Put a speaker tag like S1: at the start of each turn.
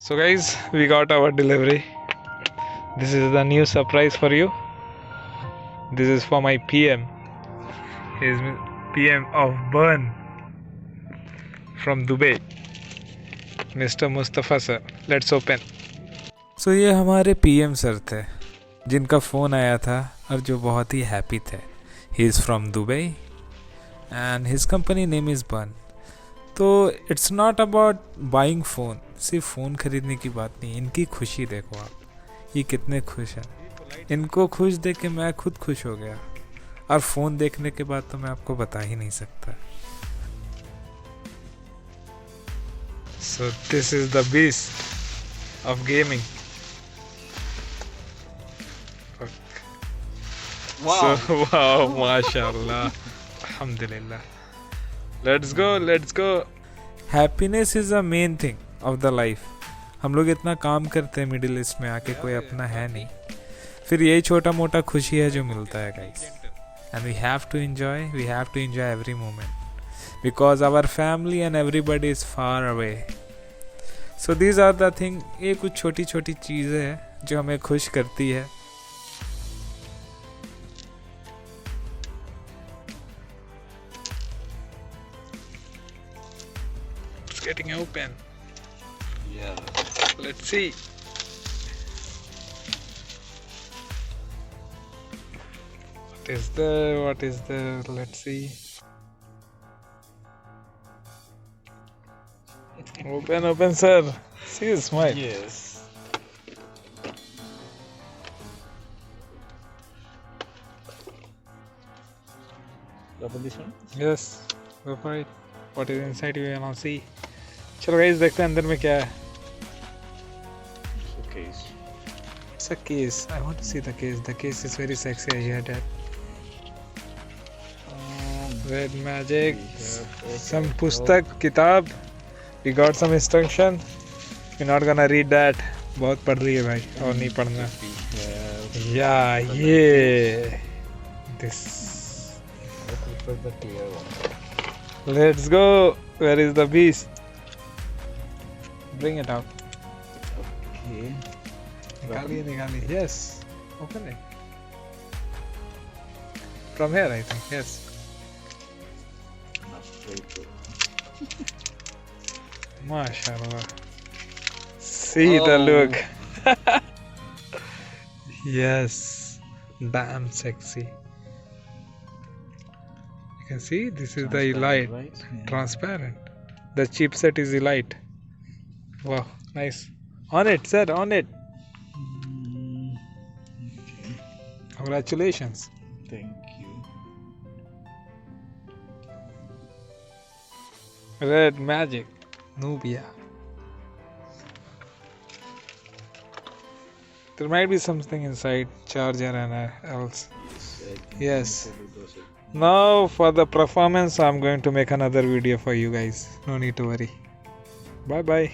S1: So guys, we got our delivery. This is the new surprise for you. This is for my PM. He is PM of Burn from Dubai, Mr. Mustafa sir. Let's open.
S2: So ये हमारे PM sir थे जिनका phone आया था और जो बहुत ही happy थे. He is from Dubai and his company name is Burn. तो it's not about buying phone. सिर्फ फ़ोन ख़रीदने की बात नहीं, इनकी खुशी देखो आप. ये कितने खुश हैं. इनको खुश देख के मैं खुद खुश हो गया. और फ़ोन देखने के बाद तो मैं आपको बता ही नहीं सकता.
S1: So this is the beast of gaming.
S3: Wow.
S1: So, wow, mashallah. Alhamdulillah. Let's go.
S2: Happiness is a main thing of the life. हम लोग इतना काम करते हैं मिडिल ईस्ट में आके, कोई अपना है नहीं. फिर यही छोटा मोटा खुशी है जो मिलता है guys. And we have to enjoy every moment because our family and everybody is far away. So these are the thing. ये कुछ छोटी छोटी चीज़ें हैं जो हमें खुश करती है.
S1: It's getting open.
S3: Yeah.
S1: Let's see. What is there? Let's see. Open, sir. See his smile.
S3: Yes. Open this one.
S1: Yes. Go for it. What is inside you will now see. चलो guys देखते हैं अंदर में क्या है.
S3: Case.
S1: It's a case. I want to see the case. The case is very sexy. I hear that. Red magic. Some pustak, kitab. We got some instruction. We're not gonna read that. बहुत पढ़ रही है भाई और नहीं पढ़ना. Yeah, yeah. This.
S3: The clear one.
S1: Let's go. Where is the beast? Bring it out.
S3: Okay.
S1: Nigali. Yes. Open it. From here, I think. Yes.
S3: Not very good.
S1: MashaAllah. See the
S3: Oh.
S1: look. Yes. Damn sexy. You can see this is the elite.
S3: Right? Yeah.
S1: Transparent. The chipset is elite. Wow. Nice. On it, sir. On it.
S3: Okay.
S1: Congratulations.
S3: Thank you.
S1: Red magic. Nubia. There might be something inside. Charger and else. Yes. Now for the performance I'm going to make another video for you guys. No need to worry. Bye bye.